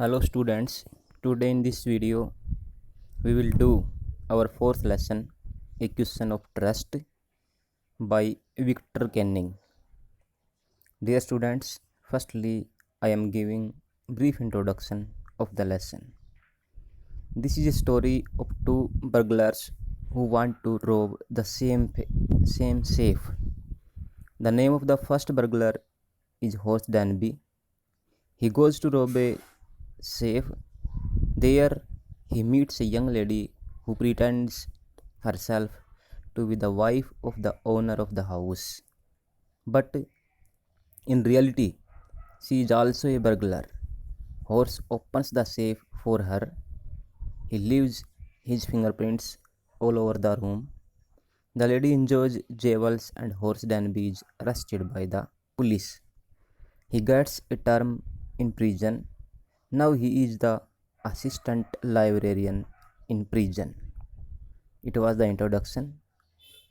Hello students, today in this video we will do our fourth lesson, A Question of Trust by Victor Kenning. Dear students, firstly I am giving brief introduction of the lesson. This is a story of two burglars who want to rob the same safe. The name of the first burglar is Horst Danby. He goes to rob a safe. There he meets a young lady who pretends herself to be the wife of the owner of the house. But in reality, she is also a burglar. Horst opens the safe for her. He leaves his fingerprints all over the room. The lady enjoys jewels and Horst Danby is arrested by the police. He gets a term in prison. Now he is the assistant librarian in prison. It was the introduction.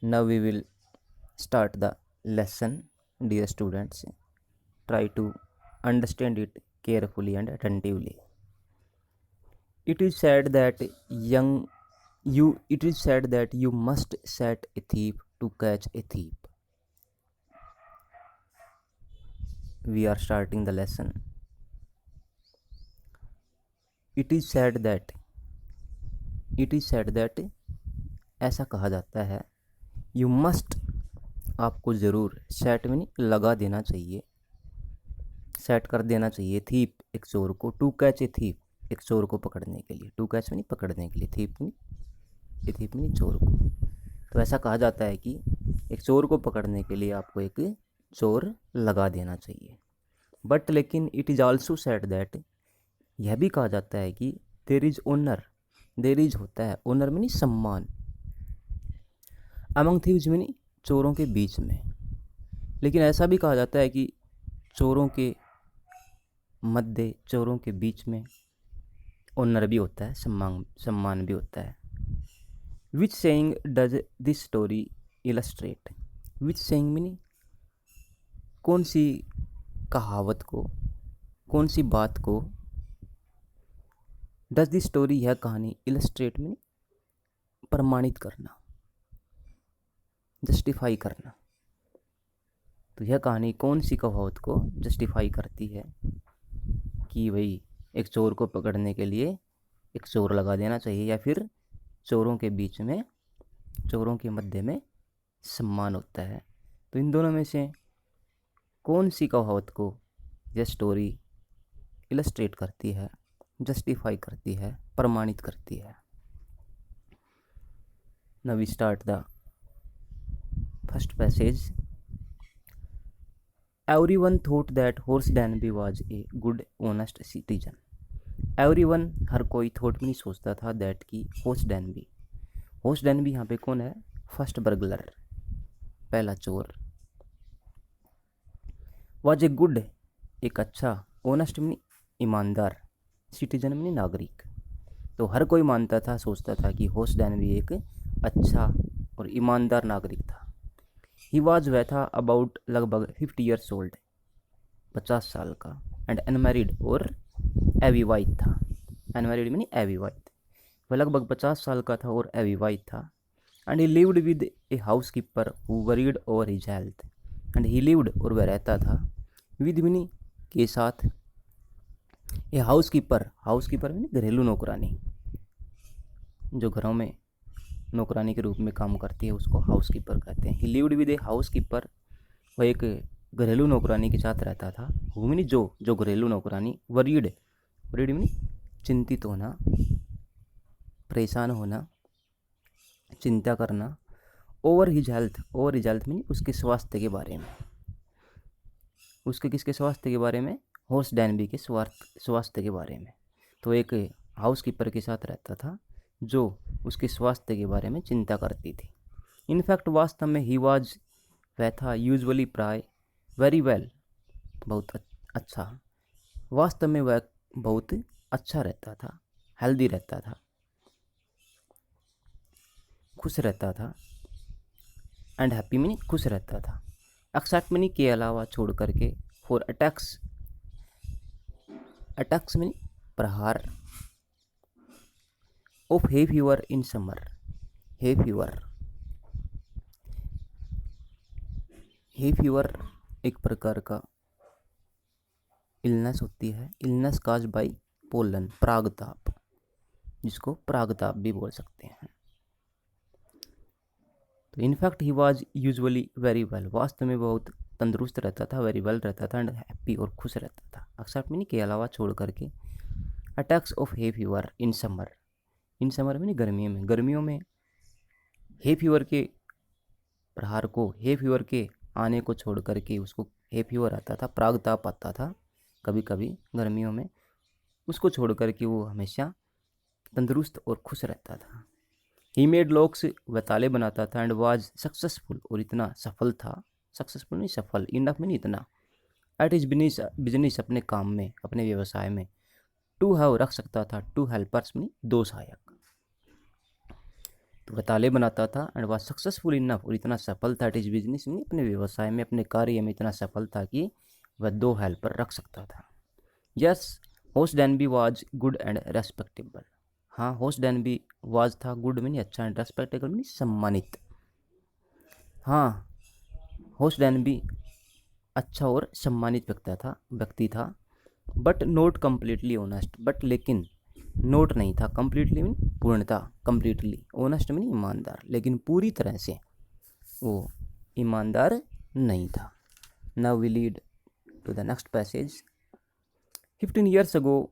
Now we will start the lesson, dear students. Try to understand it carefully and attentively. It is said that you must set a thief to catch a thief. We are starting the lesson. It is said that ऐसा कहा जाता है, you must, आपको ज़रूर, set में नहीं लगा देना चाहिए, सेट कर देना चाहिए, थीप एक चोर को, टू कैच ए थीप एक चोर को पकड़ने के लिए, टू कैच में नहीं पकड़ने के लिए, थीप में नहीं चोर को। तो ऐसा कहा जाता है कि एक चोर को पकड़ने के लिए आपको एक चोर लगा देना चाहिए। बट लेकिन it is also said that, यह भी कहा जाता है कि there is honour, there is होता है, ऑनर में नहीं सम्मान, अमंग थीव्स में नहीं चोरों के बीच में। लेकिन ऐसा भी कहा जाता है कि चोरों के मध्य, चोरों के बीच में ऑनर भी होता है, सम्मान भी होता है। Which saying does this story illustrate, which saying में नहीं कौन सी कहावत को, कौन सी बात को, डज दिस स्टोरी यह कहानी, इलस्ट्रेट में प्रमाणित करना, जस्टिफाई करना। तो यह कहानी कौन सी कहावत को जस्टिफाई करती है कि भाई एक चोर को पकड़ने के लिए एक चोर लगा देना चाहिए, या फिर चोरों के बीच में, चोरों के मध्य में सम्मान होता है। तो इन दोनों में से कौन सी कहावत को यह स्टोरी इलस्ट्रेट करती है, जस्टिफाई करती है, प्रमाणित करती है। Now we start the first passage. Everyone thought that Horace Danby was a good honest citizen. Everyone, हर कोई, थॉट में नहीं सोचता था, दैट की हॉर्स डैनबी यहाँ पे कौन है? फर्स्ट बर्गलर, पहला चोर। वाज ए गुड, एक अच्छा, ऑनेस्ट में ईमानदार, सिटीजन में नागरिक। तो हर कोई मानता था, सोचता था कि हॉर्स डैनबी एक अच्छा और ईमानदार नागरिक था। ही वाज, वह था, अबाउट, लगभग 50 ईयर्स ओल्ड, 50 साल का, एंड अनमैरिड, और एविवाइट था। अनमैरिड में एविवाइट, वह लगभग 50 साल का था और एविवाइट था। And he lived with a house keeper who worried over his health. And he lived, और वह रहता था, विद मिनी, के साथ, ए हाउस कीपर में घरेलू नौकरानी, जो घरों में नौकरानी के रूप में काम करती है उसको हाउस कीपर कहते हैं। ही lived with a house keeper, वह एक घरेलू नौकरानी के साथ रहता था। हु मीनी, जो घरेलू नौकरानी, वरीड मीनी चिंतित होना, परेशान होना, चिंता करना, ओवर हिज हेल्थ मीनी उसके स्वास्थ्य के बारे में, उसके किसके स्वास्थ्य के बारे में? हॉर्स डैनबी के स्वास्थ्य के बारे में। तो एक हाउस कीपर के साथ रहता था जो उसके स्वास्थ्य के बारे में चिंता करती थी। इनफैक्ट, वास्तव में, ही वाज, वह था, यूजुअली, प्राय, वेरी वेल, बहुत अच्छा, वास्तव में वह बहुत अच्छा रहता था, हेल्दी रहता था, खुश रहता था, एंड हैप्पी मीनी खुश रहता था, एक्सेप्ट मीनी के अलावा, छोड़ करके, फॉर अटैक्स मीनी प्रहार of hay fever in summer. Hay fever एक प्रकार का इलनेस होती है, इलनेस काज बाई पोलन, प्रागताप, जिसको प्रागताप भी बोल सकते हैं। तो in fact he was usually very well, वास्तव में बहुत तंदुरुस्त रहता था, वेरी वेल रहता था एंड हैप्पी और खुश रहता था, एक्सेप्ट मीनी के अलावा छोड़ करके attacks of hay fever in summer. In summer में नहीं, गर्मियों में हे फीवर के प्रहार को, हे फीवर के आने को छोड़ करके उसको हे फीवर आता था, प्रागताप आता था कभी कभी गर्मियों में, उसको छोड़ करके वो हमेशा तंदुरुस्त और खुश रहता था। ही मेड लॉक्स, वह ताले बनाता था, एंड वाज सक्सेसफुल, और इतना सफल था, सक्सेसफुल नहीं सफल, इनफ में नहीं इतना, एट इज बिजनेस, अपने काम में, अपने व्यवसाय में, टू हैव रख सकता था, टू हेल्पर्स में दो सहायक। तो वह ताले बनाता था, एंड वाज सक्सेसफुल इनफ, और इतना सफल था, एट इज बिजनेस में, अपने व्यवसाय में, अपने कार्य में इतना सफल था कि वह दो हेल्पर रख सकता था। Yes, host डैनबी was good and respectable. हाँ, होस्ट डैनबी वाज था, गुड में नहीं अच्छा, एंड रेस्पेक्टेबल में सम्मानित। हाँ, होस्ट डैनबी अच्छा और सम्मानित व्यक्ति था, but not completely honest, but लेकिन नोट नहीं था, कम्प्लीटली मीन पूर्णता, कम्प्लीटली ऑनेस्ट मीन ईमानदार, लेकिन पूरी तरह से वो ईमानदार नहीं था। Now we lead to the next passage. 15 years ago,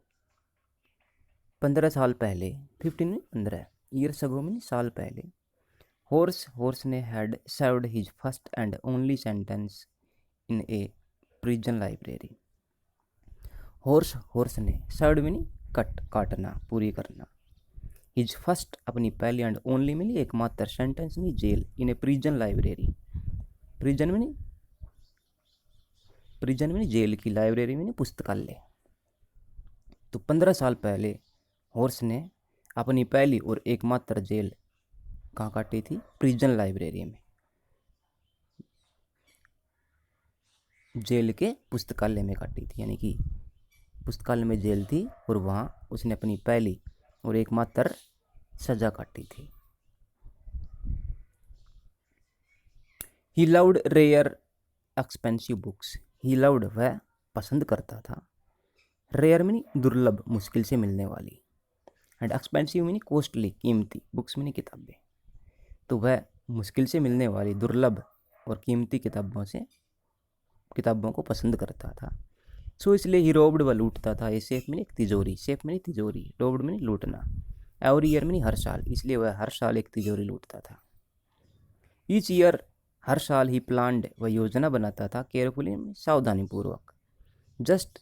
15 साल पहले, 15 years ago मीन साल पहले, हॉर्स ने had served his first and only sentence in a prison library. Horse ने, सर्व्ड मीन काटना, पूरी करना, हिज फर्स्ट अपनी पहली, एंड ओनली मीन एकमात्र, सेंटेंस मीन जेल, in a prison library, prison mean जेल की, लाइब्रेरी मीन पुस्तकालय। तो 15 साल पहले हॉर्स ने अपनी पहली और एकमात्र जेल कहाँ काटी थी? प्रिजन लाइब्रेरी में, जेल के पुस्तकालय में काटी थी, यानी कि पुस्तकालय में जेल थी और वहाँ उसने अपनी पहली और एकमात्र सजा काटी थी। He loved rare expensive books. He loved, वह पसंद करता था, रेयर मीनी दुर्लभ, मुश्किल से मिलने वाली, एंड एक्सपेंसिव मीनी कॉस्टली, कीमती, बुक्स मीनी किताबें। तो वह मुश्किल से मिलने वाली, दुर्लभ और कीमती किताबों को पसंद करता था। सो इसलिए ही रोब्ड, वह लूटता था, ये सेफ मीनी तिजोरी, सेफ मीनी तिजोरी, रोब्ड मीनी लूटना, एवरी ईयर मीनी हर साल, इसलिए वह हर साल एक तिजोरी लूटता था। ईच ईयर, हर साल, ही प्लान्ड, वह योजना बनाता था, केयरफुली, सावधानीपूर्वक, जस्ट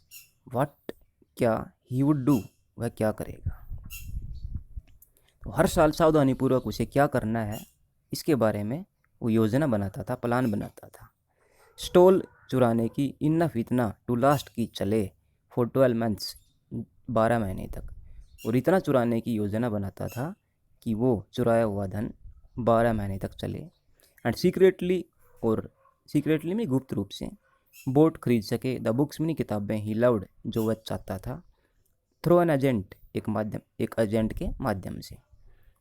व्हाट, क्या, ही वुड डू, वह क्या करेगा। तो हर साल सावधानीपूर्वक उसे क्या करना है इसके बारे में वो योजना बनाता था, प्लान बनाता था। स्टोल, चुराने की, इनफ, इतना, टू लास्ट, की चले, फॉर 12 months, 12 महीने तक, और इतना चुराने की योजना बनाता था कि वो चुराया हुआ धन 12 महीने तक चले, एंड सीक्रेटली, और सीक्रेटली में गुप्त रूप से, बोट, खरीद सके, द बुक्स में किताबें, ही लव्ड, जो वह चाहता था, थ्रू एन एजेंट, एक एजेंट के माध्यम से,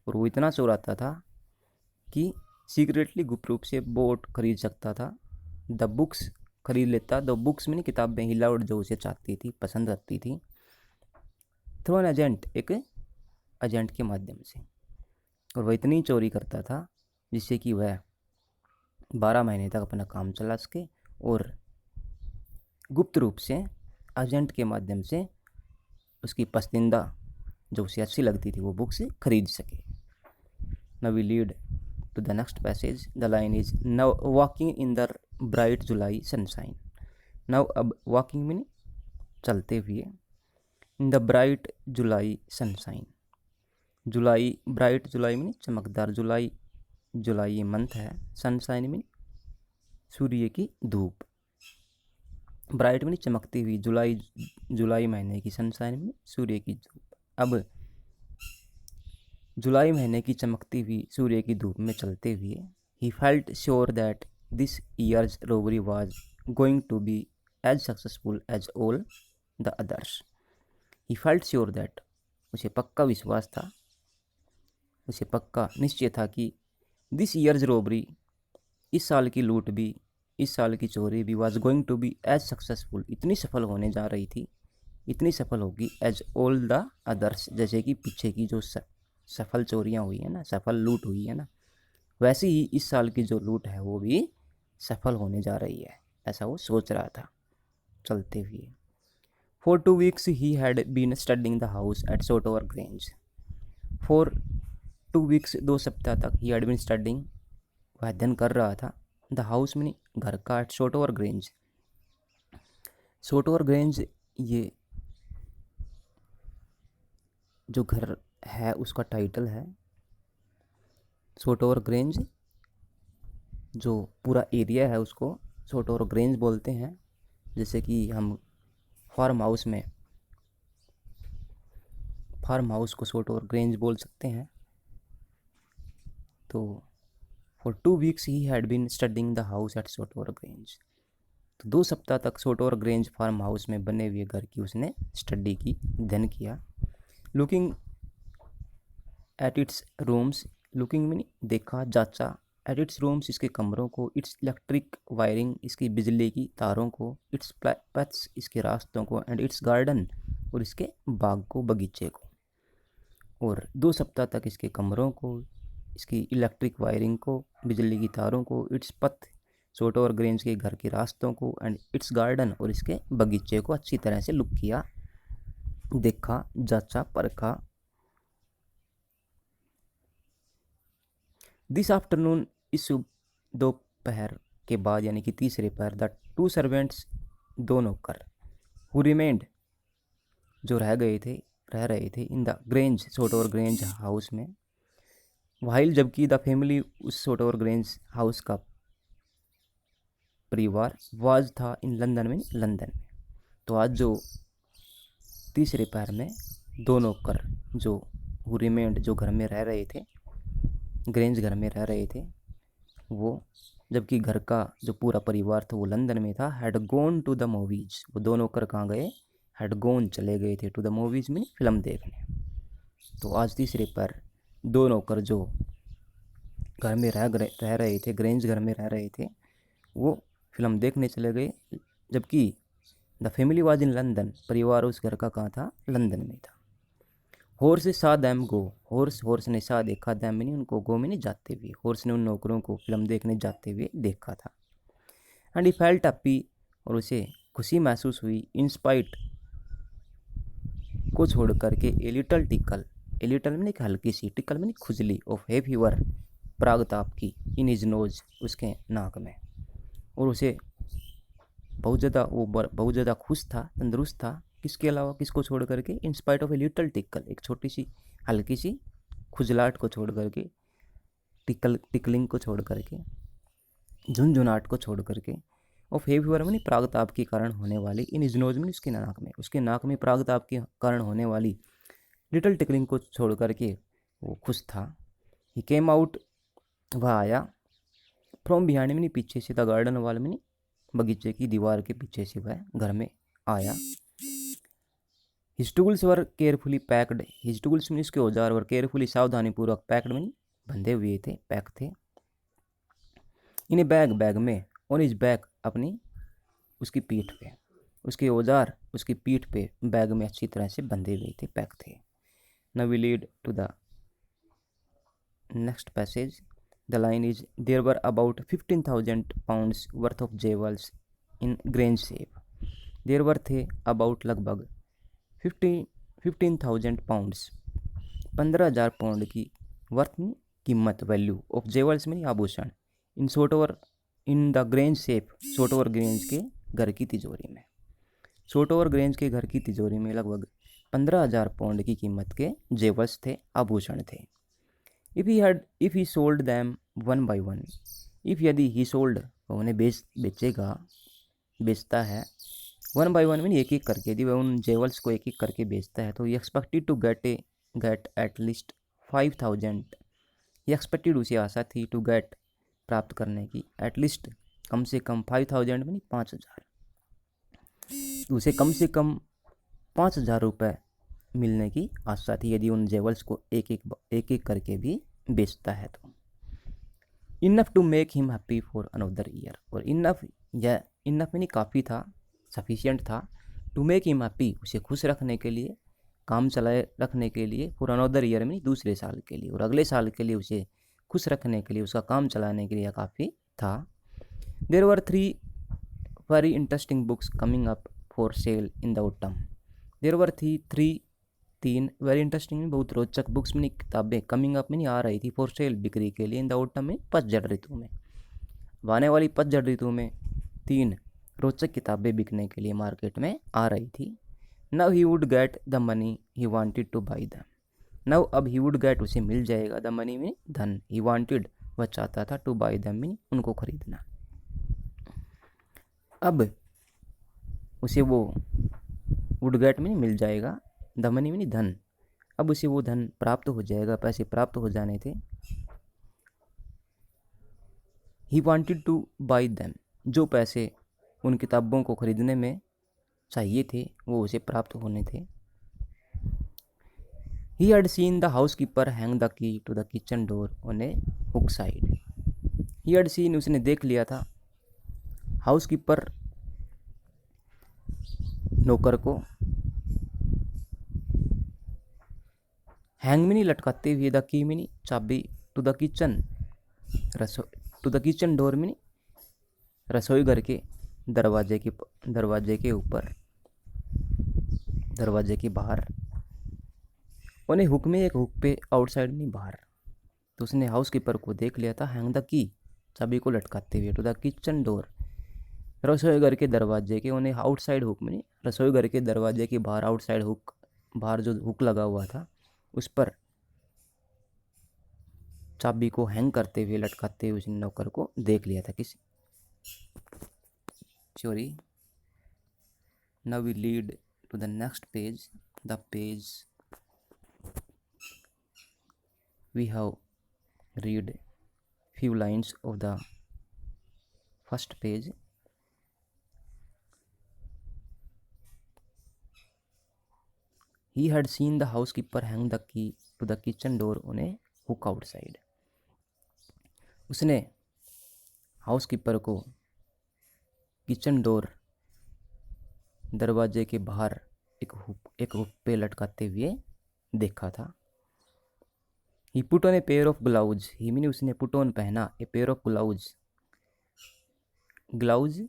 और वो इतना चुराता था कि सीक्रेटली, गुप्त रूप से, बोट खरीद सकता था, द बुक्स खरीद लेता, द बुक्स में किताबें, ही लव्ड, जो उसे चाहती थी, पसंद करती थी, थ्रू एन एजेंट, एक एजेंट के माध्यम से, और वह इतनी चोरी करता था जिससे कि वह 12 महीने तक अपना काम चला सके और गुप्त रूप से एजेंट के माध्यम से उसकी पसंदीदा, जो उसे अच्छी लगती थी, वो बुक्स खरीद सके। Now we lead to the next passage. The line is, now walking in the bright July sunshine. Now, अब वॉकिंग मीन चलते हुए, in the bright July sunshine, July, bright July mean चमकदार, जुलाई मंथ है, sunshine mean सूर्य की धूप, bright mean चमकती हुई, जुलाई महीने की, सनशाइन मीन सूर्य की धूप। अब जुलाई महीने की चमकती हुई सूर्य की धूप में चलते हुए, he felt sure that this year's robbery was going to be as successful as all the others. He felt sure that, उसे पक्का विश्वास था, उसे पक्का निश्चय था कि दिस ईयर्स रॉबरी, इस साल की लूट भी, इस साल की चोरी भी was going to be as successful, इतनी सफल होने जा रही थी, इतनी सफल होगी एज ऑल द अदर्स, जैसे कि पीछे की जो सफल चोरियां हुई है ना, सफल लूट हुई है ना, वैसे ही इस साल की जो लूट है वो भी सफल होने जा रही है, ऐसा वो सोच रहा था चलते हुए। For 2 weeks he had been studying the house at Shotover Grange. For 2 weeks, 2 सप्ताह तक ही हैड बीन स्टडिंग, वह अध्ययन कर रहा था, द हाउस में घर का, eight Shotover grange. Shotover grange ये जो घर है उसका टाइटल है। सोटोवर ग्रेंज जो पूरा एरिया है उसको सोटोवर ग्रेंज बोलते हैं, जैसे कि हम फार्म हाउस को सोटोवर ग्रेंज बोल सकते हैं। तो for 2 weeks he had been studying the house at Shotover Grange. तो 2 सप्ताह तक सोटोवर ग्रेंज फार्म हाउस में बने हुए घर की उसने स्टडी की, अध्ययन किया। Looking at its rooms, looking में देखा, जांचा, एट इट्स रूम्स इसके कमरों को, इट्स इलेक्ट्रिक वायरिंग इसकी बिजली की तारों को, इट्स पैथ्स इसके रास्तों को, एंड इट्स गार्डन और इसके बाग को, बगीचे को। और 2 सप्ताह तक इसके कमरों को, इसकी इलेक्ट्रिक वायरिंग को, बिजली की तारों को, इट्स पथ सोटोवर ग्रेंज के घर के रास्तों को, एंड इट्स गार्डन और इसके बगीचे को अच्छी तरह से लुक किया, देखा, जांचा, परखा। दिस आफ्टरनून, इस दोपहर के बाद यानी कि तीसरे पहर, द 2 सर्वेंट्स, 2 नौकर, हु रिमेंड जो रह रहे थे, in the grange Shotover Grange house में, वाइल जबकि द फैमिली उस सोटोवर ग्रेंज हाउस का परिवार, वाज था इन लंदन में। तो आज जो तीसरे पहर में 2 नौकर जो हु रिमेंड जो घर में रह रहे थे, ग्रेंज घर में रह रहे थे, वो जबकि घर का जो पूरा परिवार था वो लंदन में था, had gone to the movies, वो 2 नौकर कहाँ गए, हैड गोन चले गए थे, टू द मूवीज में फिल्म देखने। तो आज तीसरे पर 2 नौकर जो घर में रह रहे थे, ग्रेंज घर में रह रहे थे, वो फिल्म देखने चले गए, जबकि the family was in London, परिवार उस घर का कहाँ था, लंदन में था। हॉर्स सा दैम गो, हॉर्स ने सा देखा, दैम में नहीं उनको, गो में नहीं जाते हुए, हॉर्स ने उन नौकरों को फिल्म देखने जाते हुए देखा था। एंड ही फेल्ट हैप्पी, और उसे खुशी महसूस हुई, इन स्पाइट को छोड़ करके, a little tackle, a little में हल्की सी, टिकल में खुजली, ऑफ है फीवर, प्रागताप की, इन हिज नोज उसके नाक में। और उसे बहुत ज़्यादा खुश था, तंदुरुस्त था, किसके अलावा, किसको छोड़ करके, in spite of a little tackle, एक छोटी सी हल्की सी खुजलाहट को छोड़ करके, टिकलिंग को छोड़ करके, झुनझुनाहट को छोड़ करके, और फेब्रुअर में प्रागताप के कारण होने वाली, इन इज नोज में उसके नाक में प्रागताप के कारण होने वाली लिटिल टिकलिंग को छोड़ करके वो खुश था। ही केम आउट, वह आया, फ्रॉम बिहाइंड में पीछे से, द गार्डन वॉल में बगीचे की दीवार के पीछे से वह घर में आया। हिज टूल्स वर केयरफुली पैक्ड, हिज टूल्स में उसके औजार वर केयरफुली सावधानी पूर्वक पैक्ड में बंधे हुए थे, पैक थे। इन बैग में, ऑन हिज बैक अपनी उसकी पीठ पे, उसके औजार उसकी पीठ पे बैग में अच्छी तरह से बंधे हुए थे, पैक थे। Now we lead to the next passage. The line is, there were about 15,000 pounds worth of jewels in Grange safe. There were थे about लगभग 15,000 pounds, 15,000 पाउंड की वर्थ में कीमत, वैल्यू ऑफ जेवल्स में आभूषण, in Shotover in the Grange safe, Shotover Grange के घर की तिजोरी में, सोटोवर ग्रेंज के घर की तिजोरी में लगभग 15,000 पाउंड की कीमत के जेवल्स थे, आभूषण थे। If he sold them one by one, if यदि he sold उन्हें बेचता है, वन बाई वन में एक एक करके, यदि वह उन जेवल्स को एक एक करके बेचता है, तो ये expected to get at least 5,000, ये एक्सपेक्टेड उसे आशा थी, टू गेट प्राप्त करने की, एट लीस्ट कम से कम 5,000 में 5,000, उसे कम से कम 5,000 रुपये मिलने की आशा थी यदि उन जेवल्स को एक एक करके भी बेचता है तो। Enough to make him happy for another year, और इनफ, यह इनफ यानी काफ़ी था, सफिशियंट था, टू मेक हिम हैप्पी, उसे खुश रखने के लिए, काम चलाए रखने के लिए, फॉर अनदर ईयर में दूसरे साल के लिए, और अगले साल के लिए उसे खुश रखने के लिए, उसका काम चलाने के लिए काफ़ी था। There were 3 very interesting books coming up for sale in the autumn. There were 3 very interesting, बहुत रोचक बुक्स में किताबें कमिंग अप में नहीं आ रही थी, फॉर सेल बिक्री के लिए, इन द ऑटम में पतझड़ ऋतु में, आने वाली पतझड़ ऋतु में 3 रोचक किताबें बिकने के लिए मार्केट में आ रही थी। Now he would get the money he wanted two by them. Now अब ही वुड गेट, उसे मिल जाएगा, द मनी में धन, ही वांटेड वह चाहता था, टू बाई दैम में उनको खरीदना। अब उसे वो वुड गेट में मिल जाएगा, द मनी में धन, अब उसे वो धन प्राप्त हो जाएगा, पैसे प्राप्त हो जाने थे। He wanted two by them, जो पैसे उन किताबों को खरीदने में चाहिए थे वो उसे प्राप्त होने थे। He had seen the housekeeper hang the key to the kitchen door on a hook side. He had seen, उसने देख लिया था, हाउसकीपर नौकर को, हैंग में नहीं लटकाते हुए, द की में नहीं चाबी, to the kitchen to the kitchen door में नहीं रसोई घर के दरवाजे के ऊपर, दरवाजे के बाहर, उन्हें हुक में, एक हुक पे, आउटसाइड नहीं बाहर। तो उसने हाउसकीपर को देख लिया था, हैंग द की चाबी को लटकाते हुए, टू द किचन डोर रसोई घर के दरवाजे के, उन्हें आउटसाइड हुक में नहीं रसोई घर के दरवाजे के बाहर, आउटसाइड हुक, बाहर जो हुक लगा हुआ था उस पर चाबी को हैंग करते हुए, लटकाते हुए उसने नौकर को देख लिया था। किसी sorry, now we lead to the next page, the page we have read few lines of the first page. He had seen the housekeeper hang the key to the kitchen door on a hook outside. उसने housekeeper को kitchen door, दरवाजे के बाहर एक hook पे लटकाते हुए देखा था। He put on a pair of gloves, he mean उसने पुट ऑन पहना, a pair of gloves, gloves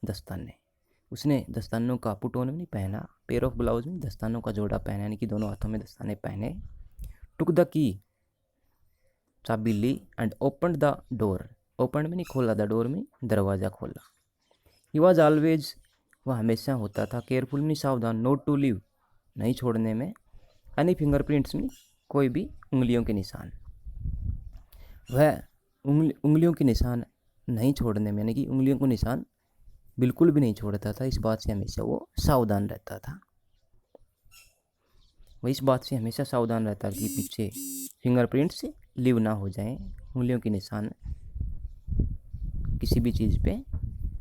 दस्ताने, उसने दस्तानों का पुट ऑन नहीं पहना, पेयर ऑफ ग्लाउज में दस्तानों का जोड़ा पहना, यानी कि दोनों हाथों में दस्ताने पहने। टुक द की चाबी ली, and open the door, open में नहीं खोला, द डोर में दरवाज़ा खोला। ही वॉज ऑलवेज, वह हमेशा होता था, केयरफुल में सावधान, नोट टू लीव नहीं छोड़ने में, एनी फिंगरप्रिंट्स में कोई भी उंगलियों के निशान, वह उंगलियों के निशान नहीं छोड़ने में, यानी कि उंगलियों को निशान बिल्कुल भी नहीं छोड़ता था, इस बात से हमेशा वो सावधान रहता था। वह इस बात से हमेशा सावधान रहता कि पीछे फिंगरप्रिंट्स लीव ना हो जाएं, उंगलियों के निशान किसी भी चीज़ पे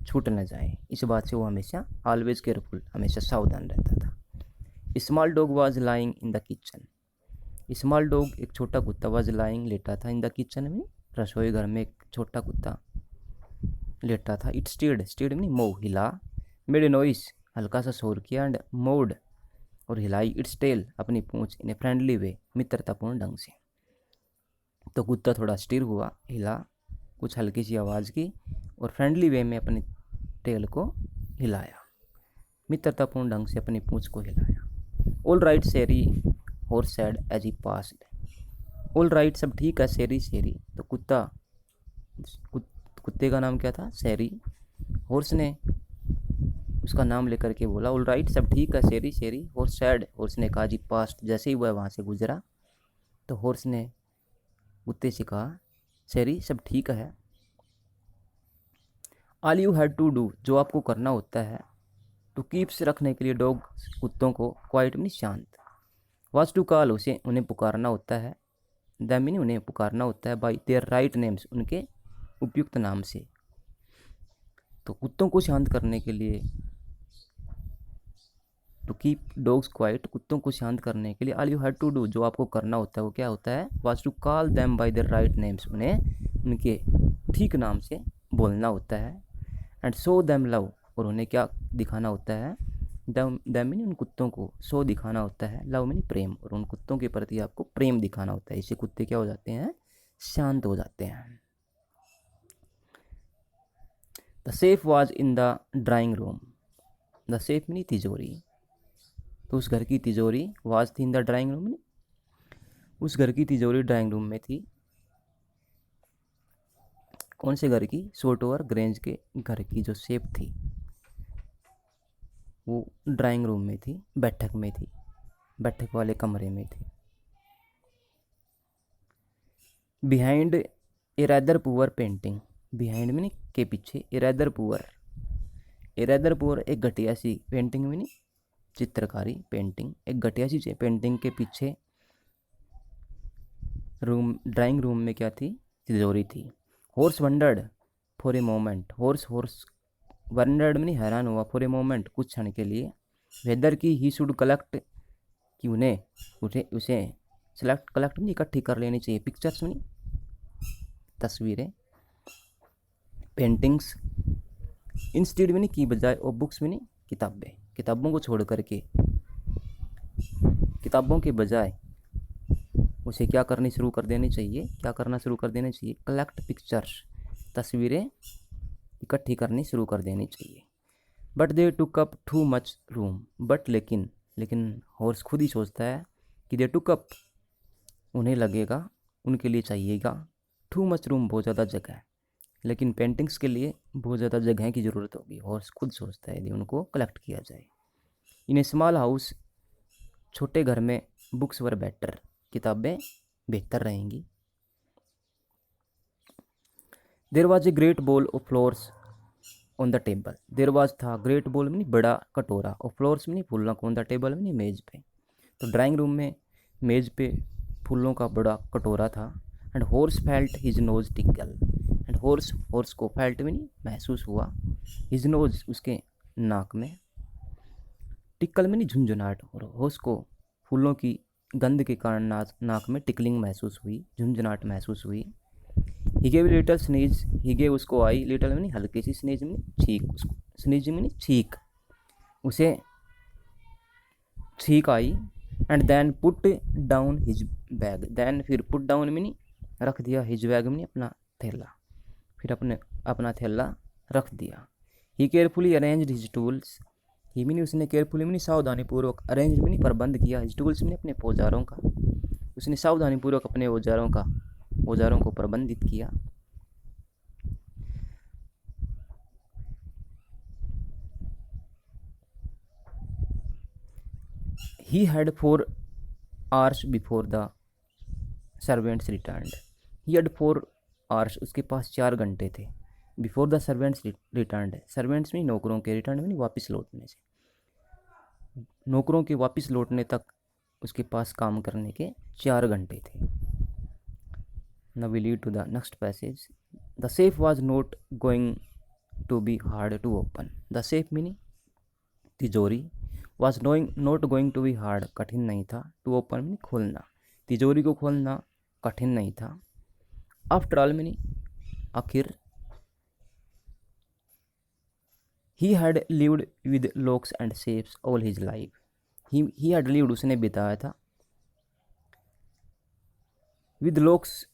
छूट ना जाए, इस बात से वो हमेशा ऑलवेज केयरफुल, हमेशा सावधान रहता था। Small dog was lying in the kitchen, small dog एक छोटा कुत्ता, वाज लाइंग लेटा था, इन द किचन में रसोई घर में एक छोटा कुत्ता लेटा था। इट स्टीड में मूव हिला, मेड नॉइस हल्का सा शोर किया, एंड मूव्ड और हिलाई, इट्स टेल अपनी पूंछ, इन ए फ्रेंडली वे मित्रतापूर्ण ढंग से। तो कुत्ता थोड़ा स्टिर हुआ, हिला, कुछ हल्की सी आवाज़ की और फ्रेंडली वे में अपनी टेल को हिलाया, मित्रतापूर्ण ढंग से अपनी पूंछ को हिलाया। All right Sherry horse said as he passed, all right सब ठीक है, शेरी तो कुत्ते का नाम क्या था, शेरी। हॉर्स ने उसका नाम लेकर के बोला, ऑल राइट सब ठीक है, शेरी। हॉर्स सेड, हॉर्स ने कहा, जी पास्ट जैसे ही वह वहाँ से गुजरा तो हॉर्स ने कुत्ते से कहा, शेरी सब ठीक है। All you had to do, जो आपको करना होता है, टू कीप्स रखने के लिए डॉग कुत्तों को, क्वाइट में शांत, वाज टू कॉल उसे उन्हें पुकारना होता है, दैम मीन उन्हें पुकारना होता है, बाय देयर राइट नेम्स उनके उपयुक्त नाम से। तो कुत्तों को शांत करने के लिए टू कीप डॉग्स क्वाइट, कुत्तों को शांत करने के लिए all you have to do, जो आपको करना होता है वो क्या होता है, was to call them by their right names, उन्हें उनके ठीक नाम से बोलना होता है। एंड शो देम लव, और उन्हें क्या दिखाना होता है, देम मीन उन कुत्तों को, शो दिखाना होता है, लव मीन प्रेम, और उन कुत्तों के प्रति आपको प्रेम दिखाना होता है। इससे कुत्ते क्या हो जाते हैं, शांत हो जाते हैं। The safe was in the drawing room, the safe मीनी तिजोरी, तो उस घर की तिजोरी, वाज थी इन द ड्राइंग रूम, उस घर की तिजोरी ड्राइंग रूम में थी। कौन से घर की, शॉर्ट ओवर ग्रेंज के घर की जो सेफ थी वो ड्राइंग रूम में थी, बैठक में थी, बैठक वाले कमरे में थी। Behind a rather poor painting, behind में के पीछे, ए रैदर पुअर एक घटिया सी पेंटिंग में चित्रकारी, पेंटिंग एक घटिया सी पेंटिंग के पीछे रूम, ड्राइंग रूम में क्या थी, तिजोरी थी। Horse wondered for a moment, horse wondered में हैरान हुआ, फॉर ए मोमेंट कुछ क्षण के लिए, वेदर की ही शुड कलेक्ट, कि उसे कलेक्ट में इकट्ठी कर लेनी चाहिए, पिक्चर्स में तस्वीरें, पेंटिंग्स, इंस्टीड में की बजाय, और बुक्स में किताबें, किताबों को छोड़ करके, किताबों के बजाय उसे क्या करनी शुरू कर देनी चाहिए, क्या करना शुरू कर देना चाहिए, कलेक्ट पिक्चर्स, तस्वीरें इकट्ठी करनी शुरू कर देनी चाहिए। But they took up too much room, but लेकिन हॉर्स खुद ही सोचता है कि दे टुक अप, उन्हें लगेगा, उनके लिए चाहिएगा, टू मच रूम, बहुत ज़्यादा जगह है, लेकिन पेंटिंग्स के लिए बहुत ज़्यादा जगह की ज़रूरत होगी। हॉर्स खुद सोचता है यदि उनको कलेक्ट किया जाए। इन ए स्मॉल हाउस, छोटे घर में, बुक्स वर बेटर, किताबें बेहतर रहेंगी। There was a great bowl of floors on the table, there was था, ग्रेट बोल में बड़ा कटोरा, और फ्लोर्स में फूलों को, ऑन द टेबल में मेज़ पे, तो ड्राइंग रूम में मेज़ पे फूलों का बड़ा कटोरा था। And horse felt his nose tackle, and horse को फेल्ट में महसूस हुआ, हिज नोज उसके नाक में, टिकल में झुंझुनाहट, और हॉर्स को फूलों की गंध के कारण नाक में टिकलिंग महसूस हुई, झुंझुनाहट महसूस हुई। He gave little sneeze, he gave उसको आई, लिटल में हल्की सी, स्नीज में छींक, उसको स्नीज में छींक, उसे छींक आई। And then put down his bag, then फिर पुट डाउन में रख दिया, हिज बैग में अपना थैला, फिर अपना थैला रख दिया। ही केयरफुली अरेंज्ड हिज टूल्स, ही में उसने केयरफुली में सावधानीपूर्वक, अरेंज में प्रबंध किया, हिज टूल्स में अपने औजारों का, उसने सावधानीपूर्वक अपने औजारों को प्रबंधित किया। He had 4 hours before the servants returned. He had 4 hours, उसके पास 4 घंटे थे, before the servants returned, servants में नौकरों के, रिटर्न में वापस लौटने से, नौकरों के वापस लौटने तक उसके पास काम करने के 4 घंटे थे। Now we lead to the next passage. The safe was not going to be hard to open. The safe meaning तिजोरी, was not going to be hard, कठिन नहीं था, to open meaning खोलना, तिजोरी को खोलना कठिन नहीं था। After all meaning आखिर, he had lived with locks and safes all his life. He had lived, उसने बिताया था, with locks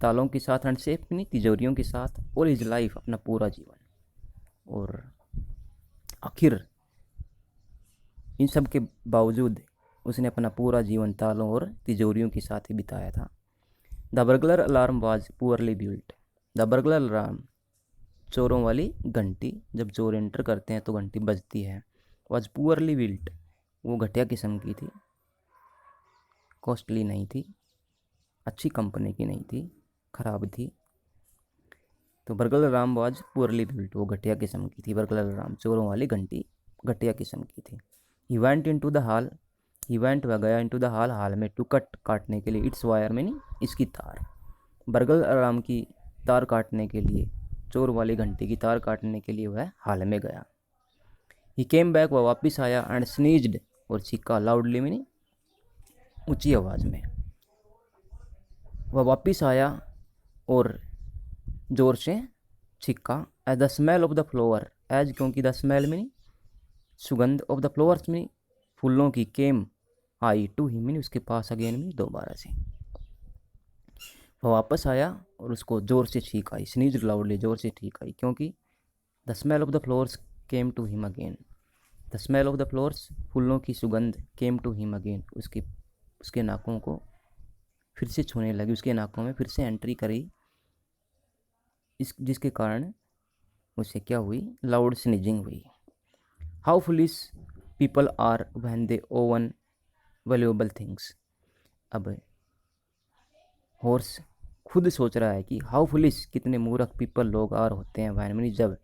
तालों के साथ, एंड सेफ नहीं तिजोरियों के साथ, ऑल हिज लाइफ अपना पूरा जीवन, और आखिर इन सब के बावजूद उसने अपना पूरा जीवन तालों और तिजोरियों के साथ ही बिताया था। The burglar alarm was poorly built, the burglar alarm चोरों वाली घंटी, जब चोर एंटर करते हैं तो घंटी बजती है, वाज पुअरली बिल्ट, वो घटिया किस्म की थी, कॉस्टली नहीं थी, अच्छी कंपनी की नहीं थी, खराब थी। तो burglar alarm was poorly built, वो घटिया किस्म की थी, बर्गलर अलार्म चोरों वाली घंटी घटिया किस्म की थी। He went into the hall, he went वह गया, इनटू द हॉल, हाल में, टू कट काटने के लिए, इट्स वायर में इसकी तार, बर्गलर अलार्म की तार काटने के लिए, चोर वाली घंटी की तार काटने के लिए वह हाल में गया। ही केम बैक, वह वापस आया, एंड स्नीज्ड, और चीखा, लाउडली मीनी ऊंची आवाज़ में। वह वापस आया और ज़ोर से चीखा, as the smell of the flower, as क्योंकि द स्मेल मीनी सुगंध, ऑफ द फ्लावर्स मीनी फूलों की, केम आई टू ही मीनी उसके पास, अगेन मीनी दोबारा से। वह वापस आया और उसको ज़ोर से चीख आई, स्नीज लाउडली, ज़ोर से चीख आई, क्योंकि the smell of the flowers came to him again, the smell of the flowers फूलों की सुगंध, केम टू हिम अगेन उसके नाकों को फिर से छूने लगी, उसके नाकों में फिर से एंट्री करी, जिसके कारण उसे क्या हुई, लाउड स्नीजिंग हुई। How foolish people are when they own valuable things. अब हॉर्स खुद सोच रहा है कि हाउ फुलिश, कितने मूर्ख पीपल लोग आर होते हैं, व्हेन मीनी जब,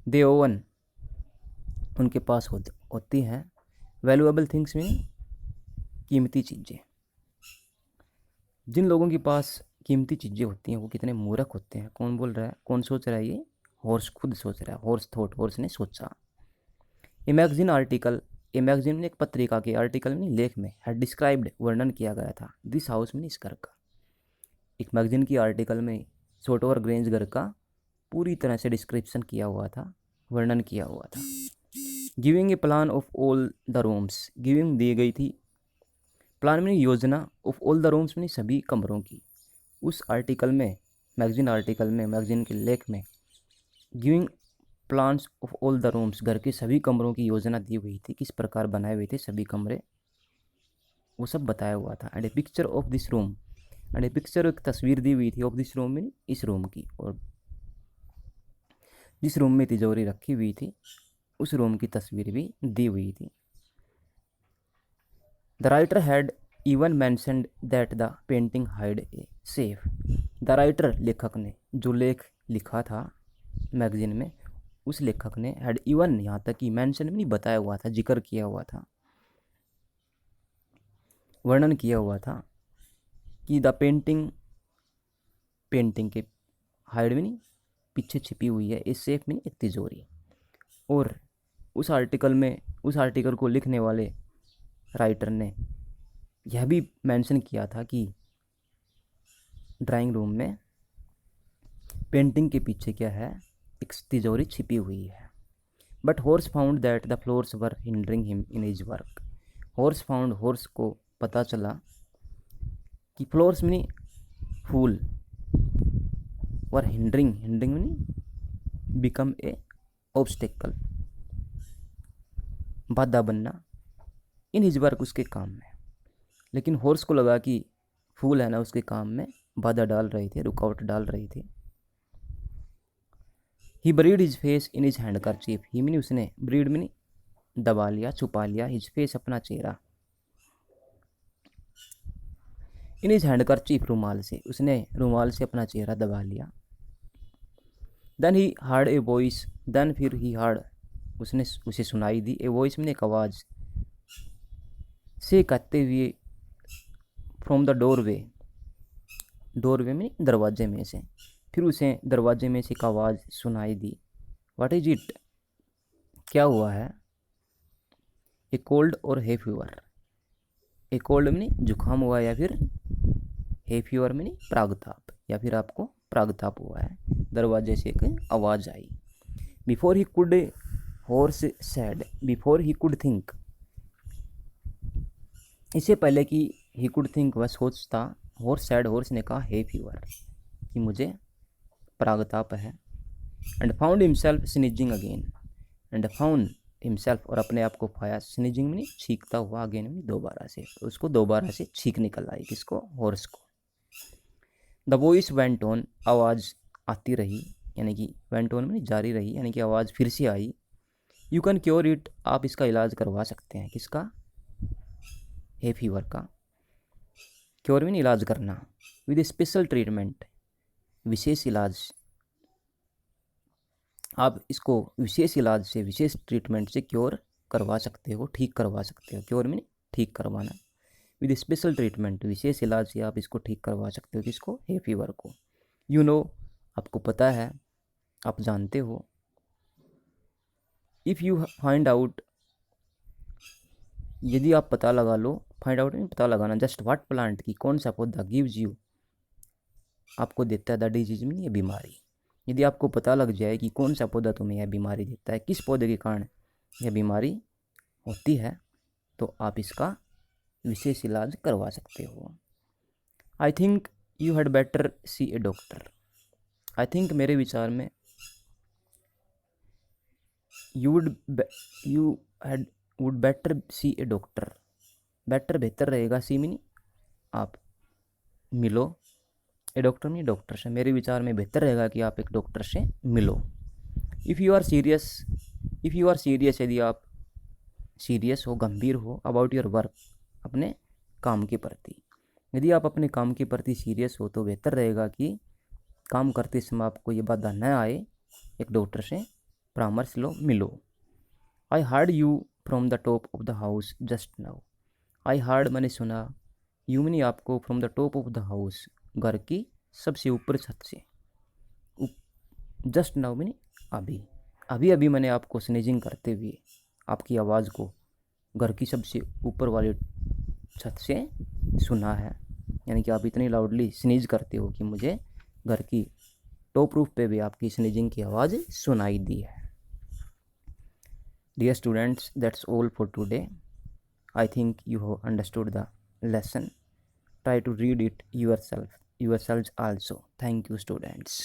दे ओवन उनके पास होती हैं, वैल्यूएबल थिंग्स मीनी कीमती चीज़ें। जिन लोगों के पास कीमती चीज़ें होती हैं वो कितने मूर्ख होते हैं। कौन बोल रहा है, कौन सोच रहा है ये, हॉर्स खुद सोच रहा है, हॉर्स थॉट, हॉर्स ने सोचा। A magazine article, a magazine में एक पत्रिका के आर्टिकल में, लेख में, हैड डिस्क्राइब्ड वर्णन किया गया था, दिस हाउस में इस घर का। एक मैगजीन की आर्टिकल में छोटोवर ग्रेंज घर का पूरी तरह से डिस्क्रिप्शन किया हुआ था, वर्णन किया हुआ था। Giving a plan of all the rooms, giving the गई थी, प्लान में योजना, ऑफ ऑल द रूम्स में सभी कमरों की। उस आर्टिकल में, मैगजीन आर्टिकल में, मैगजीन के लेख में giving plans of all the rooms, घर के सभी कमरों की योजना दी हुई थी, किस प्रकार बनाए हुए थे सभी कमरे, वो सब बताया हुआ था। And A picture of this room, and A picture, एक तस्वीर दी हुई थी, ऑफ दिस रूम में इस रूम की, और जिस रूम में तिजोरी रखी हुई थी उस रूम की तस्वीर भी दी हुई थी। The writer had even mentioned that the painting hide a safe. The writer, लेखक ने, जो लेख लिखा था मैगजीन में, उस लेखक ने हैड इवन, यहाँ तक कि मैंशन में नहीं, बताया हुआ था, जिक्र किया हुआ था, वर्णन किया हुआ था कि द पेंटिंग के हाइड में नहीं, पीछे छिपी हुई है, इस सेफ में एक तिजोरी। और उस आर्टिकल को लिखने वाले राइटर ने यह भी मेंशन किया था कि ड्राइंग रूम में पेंटिंग के पीछे क्या है, एक तिजोरी छिपी हुई है। But horse found that the floors were hindering him in his work. Horse को पता चला कि फ्लोर्स में फूल वर हिंडरिंग में बिकम ए ऑब्स्टेकल, बाधा बनना, इन हिज वर्क, उसके काम में। लेकिन हॉर्स को लगा कि फूल है ना उसके काम में बाधा डाल रहे थे, रुकावट डाल रही थी। He buried his face in his handkerchief, he मीनी उसने, ब्रीड मीनी दबा लिया, छुपा लिया, हिज फेस अपना चेहरा, इन हिज हैंड करचीफ रुमाल से, उसने रुमाल से अपना चेहरा दबा लिया। Then he heard a voice, then फिर ही हार्ड, उसने उसे सुनाई दी, ए वॉइस में एक आवाज़, से कहते हुए, फ्रॉम द डोरवे में दरवाजे में से, फिर उसे दरवाजे में से एक आवाज़ सुनाई दी। व्हाट इज इट, क्या हुआ है। ए कोल्ड और हे फीवर, ए कोल्ड में जुकाम हुआ, या फिर हे फीवर में प्रागताप, या फिर आपको प्रागताप हुआ है। दरवाजे से एक आवाज़ आई। Before he could, Horace said, before he could think, इससे पहले कि ही कुड थिंक, वह सोचता, हॉर्स सैड, हॉर्स ने कहा हे फीवर, कि मुझे प्रागताप है। And found himself sneezing again, and found himself, और अपने आप को पाया, स्नीजिंग में छींकता हुआ, अगेन में दोबारा से, उसको दोबारा से छींक निकल आई, किसको, हॉर्स को। द वॉइस वेंट ऑन, आवाज़ आती रही, यानी कि वेंट ऑन में जारी रही, यानी कि आवाज़ फिर से आई। यू कैन क्योर इट, आप इसका इलाज करवा सकते हैं, किसका, हे फीवर का। क्योर में इलाज करना, विद स्पेशल ट्रीटमेंट, विशेष इलाज, आप इसको विशेष इलाज से, विशेष ट्रीटमेंट से क्योर करवा सकते हो, ठीक करवा सकते हो। क्योर में ठीक करवाना, विद स्पेशल ट्रीटमेंट, विशेष इलाज से आप इसको ठीक करवा सकते हो, किसको, हे फीवर को। यू नो, आपको पता है, आप जानते हो, इफ़ यू फाइंड आउट, यदि आप पता लगा लो, फाइंड आउट नहीं पता लगाना, जस्ट व्हाट प्लांट की कौन सा पौधा गिव्स यू आपको देता है द डिजीज में ये बीमारी। यदि आपको पता लग जाए कि कौन सा पौधा तुम्हें यह बीमारी देता है, किस पौधे के कारण यह बीमारी होती है, तो आप इसका विशेष इलाज करवा सकते हो। आई think you had better C A doctor. I think मेरे विचार में you had would better C A doctor. Better बेहतर रहेगा, सी मीनी आप मिलो, ए डॉक्टर नहीं डॉक्टर से। मेरे विचार में बेहतर रहेगा कि आप एक डॉक्टर से मिलो। इफ़ यू आर सीरियस, यदि आप सीरियस हो, गंभीर हो अबाउट योर वर्क, अपने काम के प्रति, यदि आप अपने काम के प्रति सीरियस हो तो बेहतर रहेगा कि काम करते समय आपको ये बाधा न आए, एक डॉक्टर से परामर्श लो, मिलो। I heard you from the top of the house just now. I heard मैंने सुना, यू मैंने आपको, from the top of the house घर की सबसे ऊपर छत से, जस्ट नाउ मैंने अभी अभी अभी मैंने आपको स्नीजिंग करते हुए आपकी आवाज़ को घर की सबसे ऊपर वाली छत से सुना है। यानी कि आप इतनी लाउडली स्नीज करते हो कि मुझे घर की टॉप रूफ पे भी आपकी स्नीजिंग की आवाज़ सुनाई दी है। Dear students, that's all for today. I think you have understood the lesson. Try to read it yourselves also. Thank you, students.